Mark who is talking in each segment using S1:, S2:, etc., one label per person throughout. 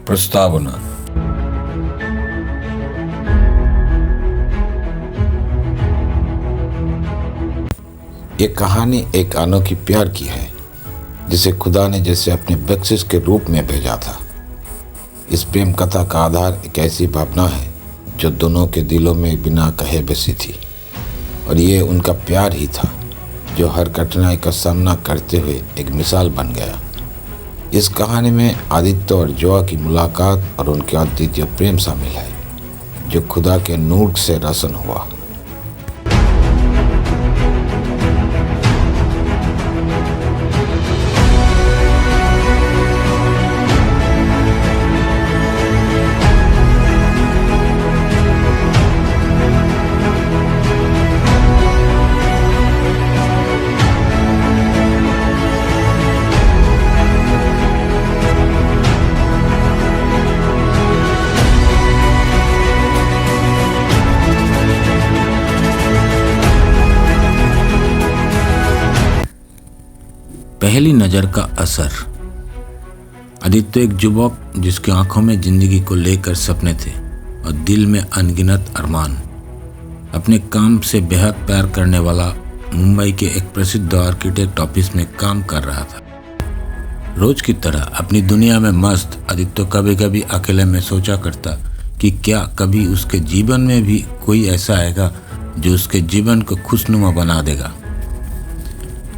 S1: प्रस्तावना। ये कहानी एक अनोखी प्यार की है जिसे खुदा ने जैसे अपने बख्शिश के रूप में भेजा था। इस प्रेम कथा का आधार एक ऐसी भावना है जो दोनों के दिलों में बिना कहे बसी थी, और ये उनका प्यार ही था जो हर कठिनाई का सामना करते हुए एक मिसाल बन गया। इस कहानी में आदित्य और जोआ की मुलाकात और उनके अद्वितीय प्रेम शामिल है जो खुदा के नूर से रोशन हुआ।
S2: पहली नज़र का असर। आदित्य एक युवक जिसकी आंखों में जिंदगी को लेकर सपने थे और दिल में अनगिनत अरमान। अपने काम से बेहद प्यार करने वाला मुंबई के एक प्रसिद्ध आर्किटेक्ट ऑफिस में काम कर रहा था। रोज की तरह अपनी दुनिया में मस्त आदित्य कभी कभी अकेले में सोचा करता कि क्या कभी उसके जीवन में भी कोई ऐसा आएगा जो उसके जीवन को खुशनुमा बना देगा।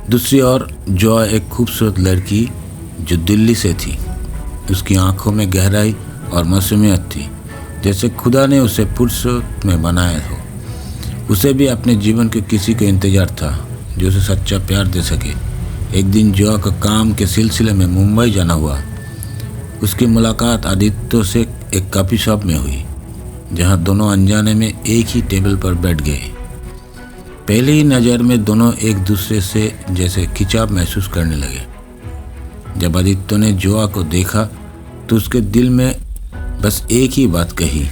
S2: दूसरी ओर जोआ एक खूबसूरत लड़की जो दिल्ली से थी। उसकी आंखों में गहराई और मासूमियत थी, जैसे खुदा ने उसे फुर्सत में बनाया हो। उसे भी अपने जीवन के किसी का इंतजार था जो उसे सच्चा प्यार दे सके। एक दिन जोआ का काम के सिलसिले में मुंबई जाना हुआ। उसकी मुलाकात आदित्य से एक कॉफ़ी शॉप में हुई जहां दोनों अनजाने में एक ही टेबल पर बैठ गए। पहली ही नज़र में दोनों एक दूसरे से जैसे खिंचाव महसूस करने लगे। जब आदित्य ने जोआ को देखा तो उसके दिल में बस एक ही बात कही,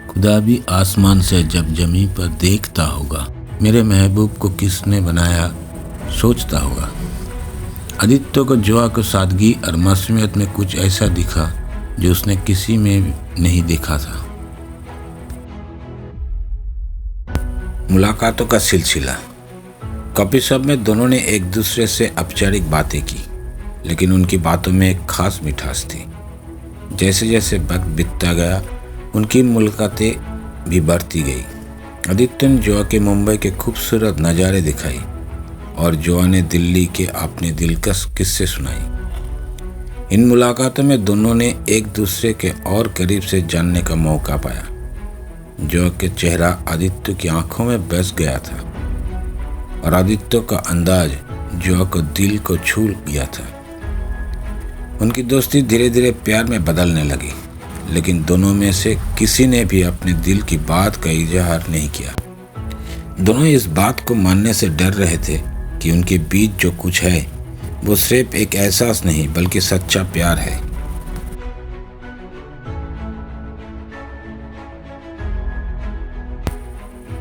S2: खुदा भी आसमान से जब जमीन पर देखता होगा, मेरे महबूब को किसने बनाया सोचता होगा। आदित्य को जोआ को सादगी और मासूमियत में कुछ ऐसा दिखा जो उसने किसी में नहीं देखा था। मुलाकातों का सिलसिला। कॉफी शॉप में दोनों ने एक दूसरे से औपचारिक बातें की, लेकिन उनकी बातों में एक खास मिठास थी। जैसे जैसे वक्त बीतता गया उनकी मुलाकातें भी बढ़ती गई। आदित्य ने जोआ के मुंबई के खूबसूरत नज़ारे दिखाई और जोआ ने दिल्ली के अपने दिलकश किस्से सुनाई। इन मुलाकातों में दोनों ने एक दूसरे के और करीब से जानने का मौका पाया। जोआ के चेहरा आदित्य की आंखों में बस गया था और आदित्य का अंदाज जोआ को दिल को छू गया था। उनकी दोस्ती धीरे धीरे प्यार में बदलने लगी, लेकिन दोनों में से किसी ने भी अपने दिल की बात का इजहार नहीं किया। दोनों इस बात को मानने से डर रहे थे कि उनके बीच जो कुछ है वो सिर्फ एक एहसास नहीं बल्कि सच्चा प्यार है।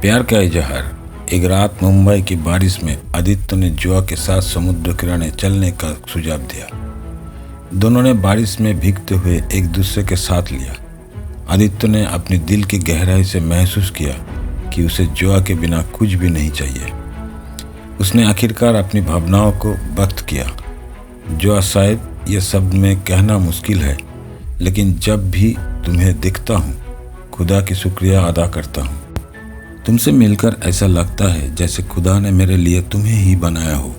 S2: प्यार का इजहार। एक रात मुंबई की बारिश में आदित्य ने जोआ के साथ समुद्र किनारे चलने का सुझाव दिया। दोनों ने बारिश में भीगते हुए एक दूसरे के साथ लिया। आदित्य ने अपने दिल की गहराई से महसूस किया कि उसे जोआ के बिना कुछ भी नहीं चाहिए। उसने आखिरकार अपनी भावनाओं को व्यक्त किया। जोआ, शायद ये शब्द में कहना मुश्किल है, लेकिन जब भी तुम्हें दिखता हूँ खुदा की शुक्रिया अदा करता हूँ। तुमसे मिलकर ऐसा लगता है जैसे खुदा ने मेरे लिए तुम्हें ही बनाया हो।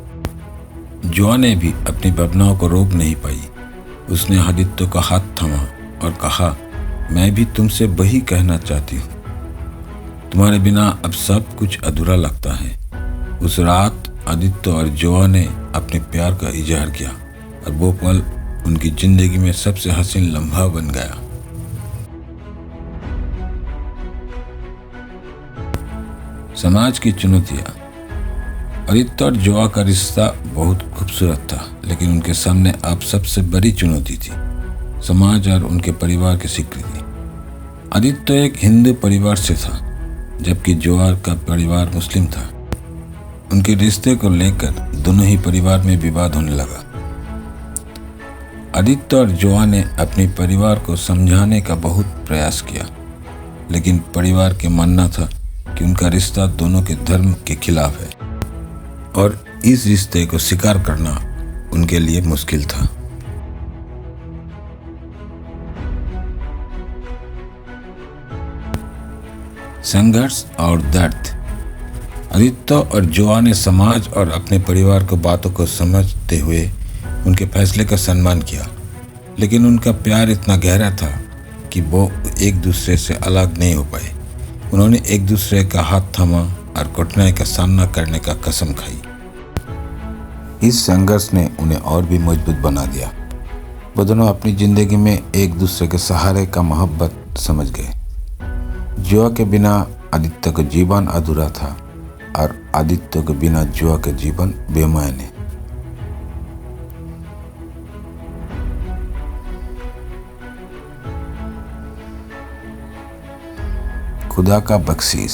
S2: जोआ ने भी अपनी भावनाओं को रोक नहीं पाई। उसने आदित्य का हाथ थामा और कहा, मैं भी तुमसे वही कहना चाहती हूँ। तुम्हारे बिना अब सब कुछ अधूरा लगता है। उस रात आदित्य और जोआ ने अपने प्यार का इजहार किया और वो पल उनकी जिंदगी में सबसे हसीन लम्हा बन गया। समाज की चुनौतियाँ। आदित्य और जोआ का रिश्ता बहुत खूबसूरत था, लेकिन उनके सामने अब सबसे बड़ी चुनौती थी समाज और उनके परिवार की स्वीकृति। आदित्य एक हिंदू परिवार से था, जबकि जोआ का परिवार मुस्लिम था। उनके रिश्ते को लेकर दोनों ही परिवार में विवाद होने लगा। आदित्य और जोआ ने अपने परिवार को समझाने का बहुत प्रयास किया, लेकिन परिवार के मानना था कि उनका रिश्ता दोनों के धर्म के खिलाफ है और इस रिश्ते को स्वीकार करना उनके लिए मुश्किल था। संघर्ष और दर्द। आदित्य और जोआ ने समाज और अपने परिवार को बातों को समझते हुए उनके फैसले का सम्मान किया, लेकिन उनका प्यार इतना गहरा था कि वो एक दूसरे से अलग नहीं हो पाए। उन्होंने एक दूसरे का हाथ थामा और कठिनाई का सामना करने का कसम खाई। इस संघर्ष ने उन्हें और भी मजबूत बना दिया। वो दोनों अपनी जिंदगी में एक दूसरे के सहारे का मोहब्बत समझ गए। जोआ के बिना आदित्य का जीवन अधूरा था और आदित्य के बिना जोआ का जीवन बेमायने। खुदा का बख्शीश।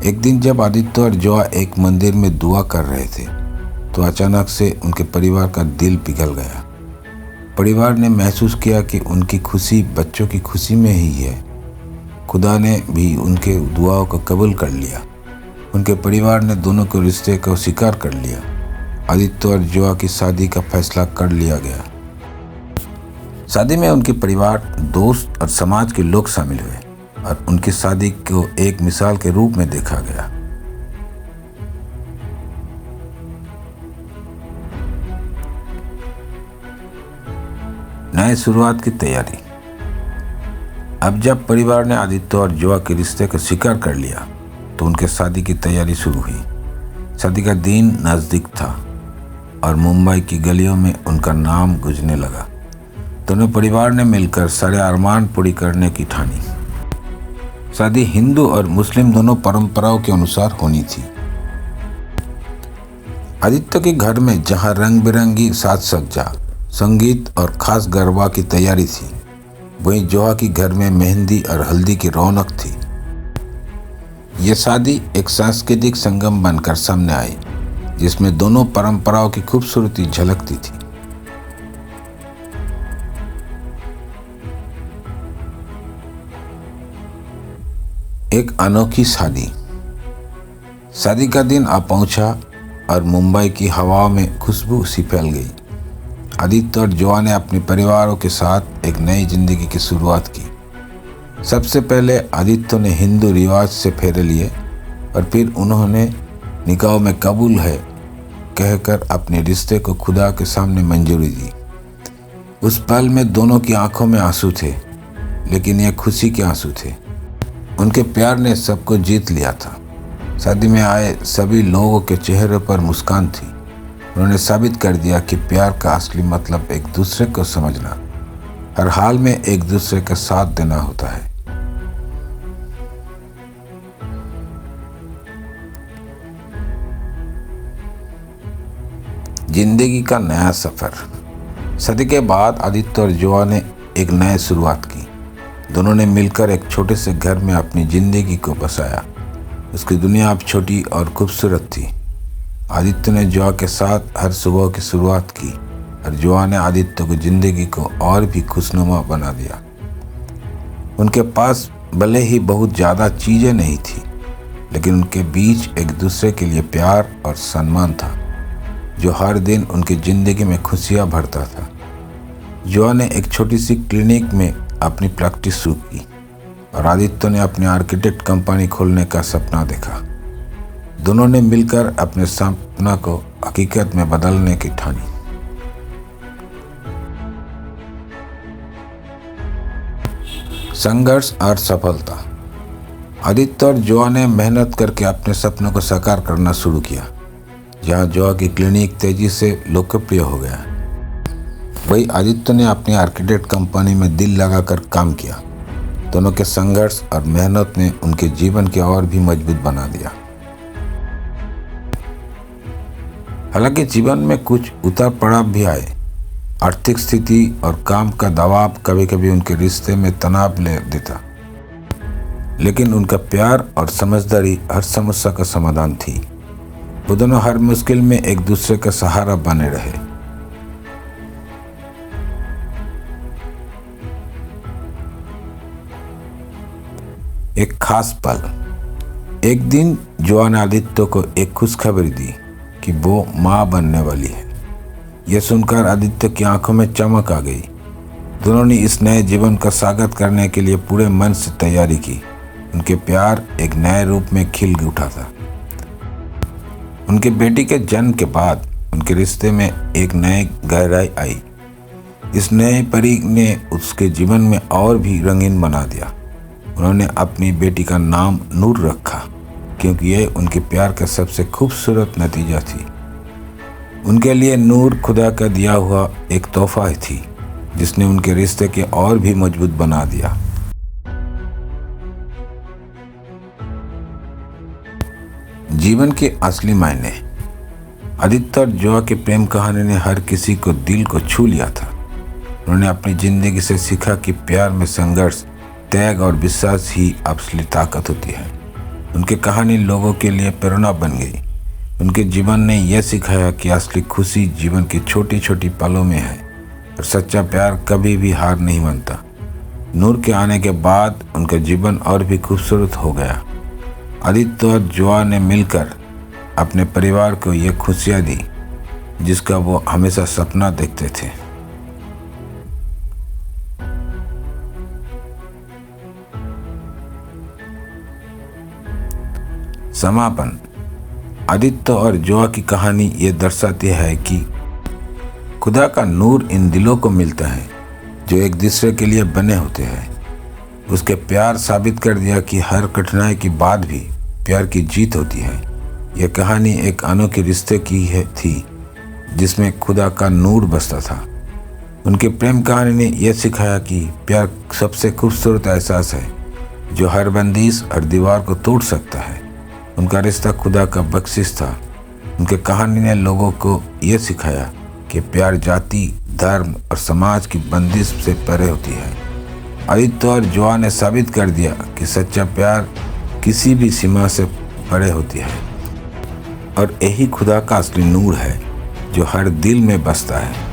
S2: एक दिन जब आदित्य और जोआ एक मंदिर में दुआ कर रहे थे तो अचानक से उनके परिवार का दिल पिघल गया। परिवार ने महसूस किया कि उनकी खुशी बच्चों की खुशी में ही है। खुदा ने भी उनके दुआओं को कबूल कर लिया। उनके परिवार ने दोनों के रिश्ते को स्वीकार कर लिया। आदित्य और जोआ की शादी का फैसला कर लिया गया। शादी में उनके परिवार, दोस्त और समाज के लोग शामिल हुए और उनकी शादी को एक मिसाल के रूप में देखा गया। नए शुरुआत की तैयारी। अब जब परिवार ने आदित्य और जोआ के रिश्ते को स्वीकार कर लिया तो उनके शादी की तैयारी शुरू हुई। शादी का दिन नज़दीक था और मुंबई की गलियों में उनका नाम गूंजने लगा। दोनों परिवार ने मिलकर सारे अरमान पूरी करने की ठानी। शादी हिंदू और मुस्लिम दोनों परंपराओं के अनुसार होनी थी। आदित्य के घर में जहां रंग बिरंगी साज सज्जा, संगीत और खास गरबा की तैयारी थी, वहीं जोआ की घर में मेहंदी और हल्दी की रौनक थी। यह शादी एक सांस्कृतिक संगम बनकर सामने आई, जिसमें दोनों परंपराओं की खूबसूरती झलकती थी। एक अनोखी शादी। शादी का दिन आ पहुंचा और मुंबई की हवाओं में खुशबू सी फैल गई। आदित्य और जोआ ने अपने परिवारों के साथ एक नई जिंदगी की शुरुआत की। सबसे पहले आदित्य ने हिंदू रिवाज से फेरे लिए और फिर उन्होंने निकाह में कबूल है कहकर अपने रिश्ते को खुदा के सामने मंजूरी दी। उस पल में दोनों की आंखों में आंसू थे, लेकिन ये खुशी के आंसू थे। उनके प्यार ने सबको जीत लिया था। शादी में आए सभी लोगों के चेहरे पर मुस्कान थी। उन्होंने साबित कर दिया कि प्यार का असली मतलब एक दूसरे को समझना, हर हाल में एक दूसरे का साथ देना होता है। जिंदगी का नया सफर। शादी के बाद आदित्य और जोआ ने एक नई शुरुआत की। दोनों ने मिलकर एक छोटे से घर में अपनी जिंदगी को बसाया। उसकी दुनिया अब छोटी और खूबसूरत थी। आदित्य ने जोआ के साथ हर सुबह की शुरुआत की और जोआ ने आदित्य को जिंदगी को और भी खुशनुमा बना दिया। उनके पास भले ही बहुत ज़्यादा चीज़ें नहीं थी, लेकिन उनके बीच एक दूसरे के लिए प्यार और सम्मान था, जो हर दिन उनकी ज़िंदगी में खुशियाँ भरता था। जोआ ने एक छोटी सी क्लिनिक में अपनी प्रैक्टिस शुरू की और आदित्य ने अपनी आर्किटेक्ट कंपनी खोलने का सपना देखा। दोनों ने मिलकर अपने सपना को हकीकत में बदलने की ठानी। संघर्ष और सफलता। आदित्य और जोआ ने मेहनत करके अपने सपनों को साकार करना शुरू किया। जहां जोआ की क्लिनिक तेजी से लोकप्रिय हो गया, वही आदित्य ने अपनी आर्किटेक्ट कंपनी में दिल लगाकर काम किया। दोनों के संघर्ष और मेहनत ने उनके जीवन को और भी मजबूत बना दिया। हालांकि जीवन में कुछ उतार चढ़ाव भी आए। आर्थिक स्थिति और काम का दबाव कभी कभी उनके रिश्ते में तनाव ले देता, लेकिन उनका प्यार और समझदारी हर समस्या का समाधान थी। वो दोनों हर मुश्किल में एक दूसरे का सहारा बने रहे।
S1: एक खास पल। एक दिन जुआ ने आदित्य को एक खुशखबरी दी कि वो माँ बनने वाली है। यह सुनकर आदित्य की आंखों में चमक आ गई। दोनों ने इस नए जीवन का स्वागत करने के लिए पूरे मन से तैयारी की। उनके प्यार एक नए रूप में खिल उठा था। उनके बेटी के जन्म के बाद उनके रिश्ते में एक नई गहराई आई। इस नए परी ने उसके जीवन में और भी रंगीन बना दिया। उन्होंने अपनी बेटी का नाम नूर रखा क्योंकि यह उनके प्यार का सबसे खूबसूरत नतीजा थी। उनके लिए नूर खुदा का दिया हुआ एक तोहफा थी जिसने उनके रिश्ते के और भी मजबूत बना दिया। जीवन के असली मायने। आदित्य और जुआ की प्रेम कहानी ने हर किसी को दिल को छू लिया था। उन्होंने अपनी जिंदगी से सीखा कि प्यार में संघर्ष, त्याग और विश्वास ही असली ताकत होती है। उनकी कहानी लोगों के लिए प्रेरणा बन गई। उनके जीवन ने यह सिखाया कि असली खुशी जीवन की छोटी छोटी पलों में है और सच्चा प्यार कभी भी हार नहीं मानता। नूर के आने के बाद उनका जीवन और भी खूबसूरत हो गया। आदित्य और जुआ ने मिलकर अपने परिवार को ये खुशियाँ दी जिसका वो हमेशा सपना देखते थे। समापन। आदित्य और जुआ की कहानी ये दर्शाती है कि खुदा का नूर इन दिलों को मिलता है जो एक दूसरे के लिए बने होते हैं। उसके प्यार साबित कर दिया कि हर कठिनाई के बाद भी प्यार की जीत होती है। यह कहानी एक अनोखे रिश्ते की थी जिसमें खुदा का नूर बसता था। उनकी प्रेम कहानी ने यह सिखाया कि प्यार सबसे खूबसूरत एहसास है जो हर बंदिश और दीवार को तोड़ सकता है। उनका रिश्ता खुदा का बख्शिश था। उनके कहानी ने लोगों को यह सिखाया कि प्यार जाति, धर्म और समाज की बंदिश से परे होती है। आदित्य और जुआ ने साबित कर दिया कि सच्चा प्यार किसी भी सीमा से परे होती है और यही खुदा का असली नूर है जो हर दिल में बसता है।